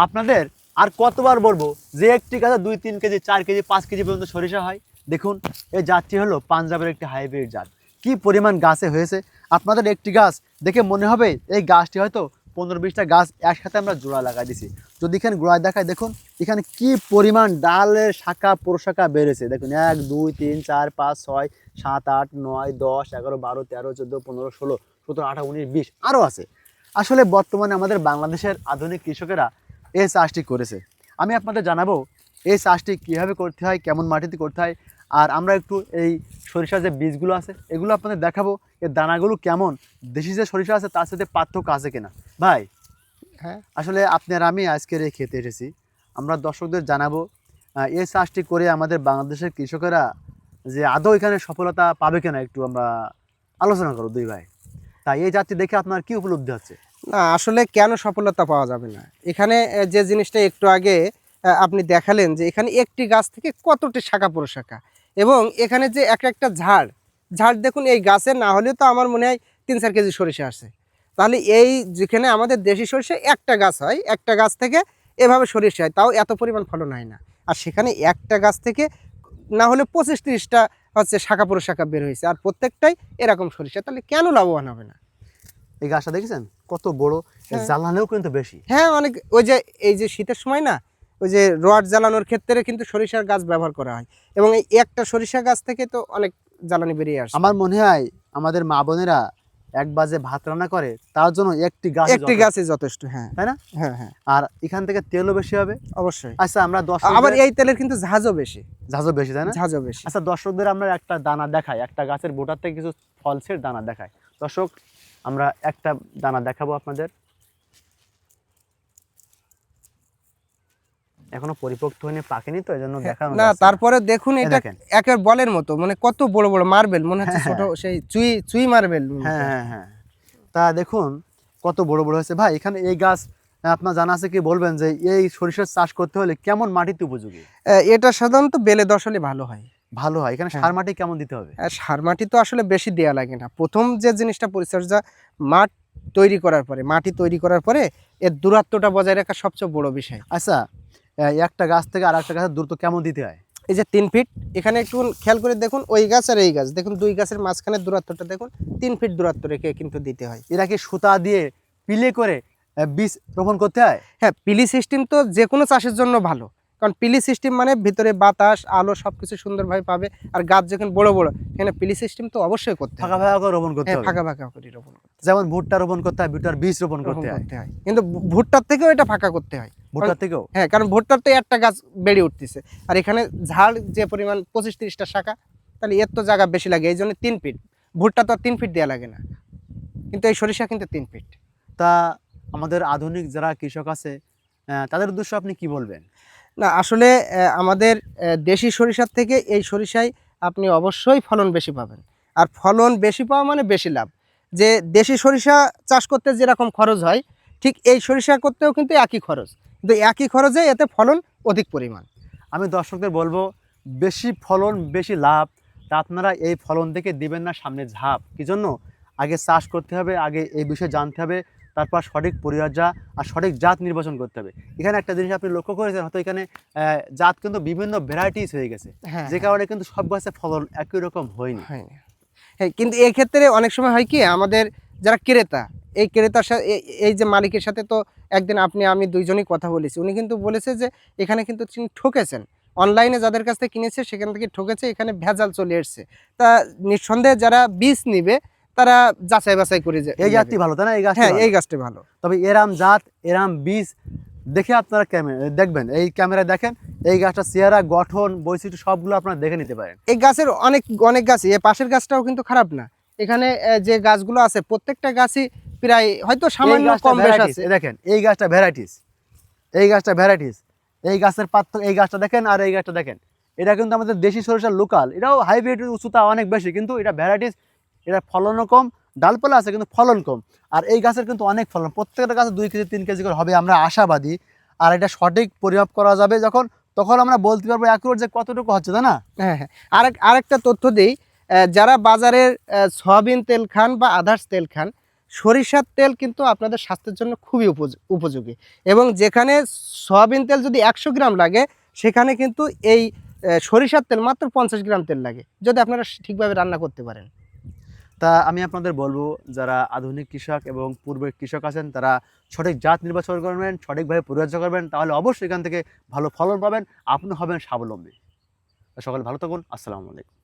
আপনাদের আর কতবার বলবো যে একটি গাছে 2-3 কেজি 4 কেজি 5 কেজি পর্যন্ত সরিষা হয়। দেখুন এই জাতটি হলো পাঞ্জাবের একটি হাইব্রিড জাত। কি পরিমাণ গাছে হয়েছে আপনাদের একটি গাছ দেখে মনে হবে এই গাছটি হয়তো 15-20টা গাছ একসাথে আমরা জোড়া লাগাই দিছি। যদি এখানে গোড়ায় দেখায় দেখুন এখানে কি পরিমাণ ডালের শাখা প্রশাখা বেড়েছে। দেখুন 1 2 3 4 5 6 7 8 9 10 11 12 13 14 15 16 17 18 19 20 আরও আছে। আসলে বর্তমানে আমাদের বাংলাদেশের আধুনিক কৃষকেরা এই চাষটি করেছে। আমি আপনাদের জানাবো এই চাষটি কীভাবে করতে হয়, কেমন মাটিতে করতে হয়, আর আমরা একটু এই সরিষার যে বীজগুলো আছে এগুলো আপনাদের দেখাবো। এর দানাগুলো কেমন, দেশি যে সরিষা আছে তার সাথে পার্থক্য আছে কিনা। ভাই হ্যাঁ, আসলে আপনার আমি আজকের এই খেতে এসেছি, আমরা দর্শকদের জানাবো এই চাষটি করে আমাদের বাংলাদেশের কৃষকেরা যে আদৌ এখানে সফলতা পাবে কিনা একটু আমরা আলোচনা করো দুই ভাই। তাই এই জাতটি দেখে আপনার কি উপলব্ধি হচ্ছে? না আসলে কেন সফলতা পাওয়া যাবে না, এখানে যে জিনিসটা একটু আগে আপনি দেখালেন যে এখানে একটি গাছ থেকে কতটি শাখা প্রশাখা, এবং এখানে যে একটা ঝাড় ঝাড় দেখুন, এই গাছে না হলেও তো আমার মনে হয় 3-4 কেজি সরিষা আসে। তাহলে এই যেখানে আমাদের দেশি সরিষা একটা গাছ হয়, একটা গাছ থেকে এভাবে সরিষা হয়, তাও এত পরিমাণ ফলন হয় না। আর সেখানে একটা গাছ থেকে না হলে 25-30টা হচ্ছে শাখা প্রশাখা বের হয়েছে, আর প্রত্যেকটাই এরকম সরিষা, তাহলে কেন লাভবান হবে না? এই গাছটা দেখেছেন কত বড়, হ্যাঁ। জ্বালানেও কিন্তু বেশি। হ্যাঁ, অনেক ওই যে এই যে শীতের সময় না, ওই যে রড জ্বালানোর ক্ষেত্রে কিন্তু সরিষার গাছ ব্যবহার করা হয়, এবং এই একটা সরিষা গাছ থেকে তো অনেক জ্বালানি বেরিয়ে আসে। আমার মনে হয় আমাদের মা বোনেরা এক বাজে ভাত রান্না করে তার জন্য একটি গাছ, একটি গাছই যথেষ্ট। হ্যাঁ, তাই না? হ্যাঁ, হ্যাঁ, আর এখান থেকে তেলও বেশি হবে অবশ্যই। আচ্ছা আমরা আবার দর্শকদের এই তেলের কিন্তু ঝাঁজও বেশি, ঝাঁঝও বেশি, তাই না? ঝাঁজও বেশি। আচ্ছা দর্শকদের আমরা একটা দানা দেখাই, একটা গাছের বোটার থেকে কিছু ফলসের দানা দেখাই। দর্শক আমরা একটা দানা দেখাবো আপনাদের, এখনো পরিপক্ক হয়নি, পাকেনি, তো এই জন্য দেখানো না, যাচ্ছে তারপরে দেখুন এই এটা দেখেন। একের বলের মতো, মানে কত বড় বড় মার্বেল, মনে হচ্ছে ছোট সেই চুই চুই মার্বেল। হ্যাঁ হ্যাঁ হ্যাঁ, তা দেখুন কত বড় বড় হয়েছে। ভাই এখানে এই গাছ আপনার জানা আছে কি বলবেন যে এই সরিষার চাষ করতে হলে কেমন মাটিতে উপযোগী? এটা সাধারণত বেলে দশলে ভালো হয়। ভালো হয় এখানে হ্যাঁ। সার মাটি কেমন দিতে হবে? সার মাটি তো আসলে বেশি দেয়া লাগে না। প্রথম যে জিনিসটা পরিচর্যা, মাঠ তৈরি করার পরে, মাটি তৈরি করার পরে এর দূরত্বটা বজায় রাখা সবচেয়ে বড় বিষয়। আচ্ছা একটা গাছ থেকে আর একটা গাছের দূরত্ব কেমন দিতে হয়? এই যে 3 ফিট, এখানে একটু খেয়াল করে দেখুন, ওই গাছ আর এই গাছ দেখুন, 2 গাছের মাঝখানে দূরত্বটা দেখুন, 3 ফিট দূরত্ব রেখে কিন্তু দিতে হয়। এরা কি সুতা দিয়ে পিলে করে বীজ রোপণ করতে হয়? হ্যাঁ, পিলি সিস্টেম তো যে কোনো চাষের জন্য ভালো, কারণ পিলি সিস্টেম মানে ভিতরে বাতাস আলো সবকিছু সুন্দরভাবে পাবে। আর গাছ যখন বড় বড়, এখানে পিলি সিস্টেম তো অবশ্যই করতে ফাঁকা হবে। ফাঁকা করে রোপণ করতে হ্যাঁ, হবে, ফাঁকা ফাঁকা করে রোপণ করতে যেমন ভুট্টা রোপণ করতে হয়, ভুট্টার বীজ রোপণ রোপণ করতে হয়। করতে হয়, কিন্তু ভুট্টার থেকেও এটা ফাঁকা করতে হয়। ভুট্টার থেকেও? হ্যাঁ, কারণ ভুট্টার তো একটা গাছ বেড়ে উঠতেছে, আর এখানে ঝাড় যে পরিমাণ 25-30টা শাখা, তাহলে এর তো জায়গা বেশি লাগে, এই জন্য 3 ফিট। ভুট্টা তো আর 3 ফিট দেওয়া লাগে না, কিন্তু এই সরিষা কিন্তু 3 ফিট। তা আমাদের আধুনিক যারা কৃষক আছে তাদের উদ্দেশ্যে আপনি কি বলবেন? না আসলে আমাদের দেশি সরিষার থেকে এই সরিষায় আপনি অবশ্যই ফলন বেশি পাবেন, আর ফলন বেশি পাওয়া মানে বেশি লাভ। যে দেশি সরিষা চাষ করতে যেরকম খরচ হয়, ঠিক এই সরিষা করতেও কিন্তু একই খরচ, কিন্তু একই খরচে এতে ফলন অধিক পরিমাণ। আমি দর্শকদের বলবো বেশি ফলন বেশি লাভ, তা আপনারা এই ফলন দেখে দিবেন না সামনে ঝাঁপ। কি জন্য? আগে চাষ করতে হবে, আগে এই বিষয়ে জানতে হবে, তারপর সঠিক পরিচর্যা আর সঠিক জাত নির্বাচন করতে হবে। এখানে একটা জিনিস আপনি লক্ষ্য করেছেন হয়তো, এখানে জাত কিন্তু বিভিন্ন ভ্যারাইটিস হয়ে গেছে, হ্যাঁ, যে কারণে কিন্তু সব গাছে ফলন একই রকম হয়নি। হ্যাঁ, হ্যাঁ, কিন্তু এক্ষেত্রে অনেক সময় হয় কি, আমাদের যারা ক্রেতা, এই ক্রেতার সাথে এই যে মালিকের সাথে তো একদিন আপনি আমি দুইজনই কথা বলেছি, উনি কিন্তু বলেছে যে এখানে কিন্তু তিনি ঠকেছেন, অনলাইনে যাদের কাছ থেকে কিনেছে সেখান থেকে ঠকেছে, এখানে ভেজাল চলে এসছে। তা নিঃসন্দেহে যারা বীজ নিবে তারা যাচাই বাছাই করে এই জাতটি ভালো, তাই না? এই গাছটি হ্যাঁ, ভালো। এই গাছটি ভালো। তবে এরাম জাত এরাম বীজ দেখে আপনারা দেখবেন, এই ক্যামেরায় দেখেন এই গাছটা চেহারা গঠন বৈশিষ্ট্য সবগুলো আপনারা দেখে নিতে পারেন। এই গাছের অনেক অনেক গাছই, এই পাশের গাছটাও কিন্তু খারাপ না। এখানে যে গাছগুলো আছে প্রত্যেকটা গাছই প্রায় হয়তো সামান্য কম বেশ আছে। দেখেন এই গাছটা ভ্যারাইটিস, এই গাছটা ভ্যারাইটিস, এই গাছের পাত্র, এই গাছটা দেখেন আর এই গাছটা দেখেন, এটা কিন্তু আমাদের দেশি সরিষার লোকাল, এটাও হাইব্রিড, উচ্চতা অনেক বেশি, কিন্তু এটা ভ্যারাইটিস, এটা ফলনও কম, ডালপালা আছে কিন্তু ফলন কম। আর এই গাছের কিন্তু অনেক ফলন, প্রত্যেকটা গাছে 2 কেজি 3 কেজি করে হবে, আমরা আশাবাদী। আর এটা সঠিক পরিমাপ করা যাবে যখন, তখন আমরা বলতে পারবো অ্যাকুরেট যে কতটুকু হচ্ছে, তাই না? হ্যাঁ, হ্যাঁ, আরেকটা তথ্য দিই, যারা বাজারের সয়াবিন তেল খান বা আদার্স তেল খান, সরিষার তেল কিন্তু আপনাদের স্বাস্থ্যের জন্য খুবই উপযোগী, এবং যেখানে সয়াবিন তেল যদি 100 গ্রাম লাগে, সেখানে কিন্তু এই সরিষার তেল মাত্র 50 গ্রাম তেল লাগে, যদি আপনারা ঠিকভাবে রান্না করতে পারেন। তা আমি আপনাদের বলবো, যারা আধুনিক কৃষক এবং পূর্বের কৃষক আছেন, তারা সঠিক জাত নির্বাচন করবেন, সঠিকভাবে পরিচর্যা করবেন, তাহলে অবশ্যই এখান থেকে ভালো ফলন পাবেন, আপনি হবেন স্বাবলম্বী। সকলে ভালো থাকুন। আসসালামু আলাইকুম।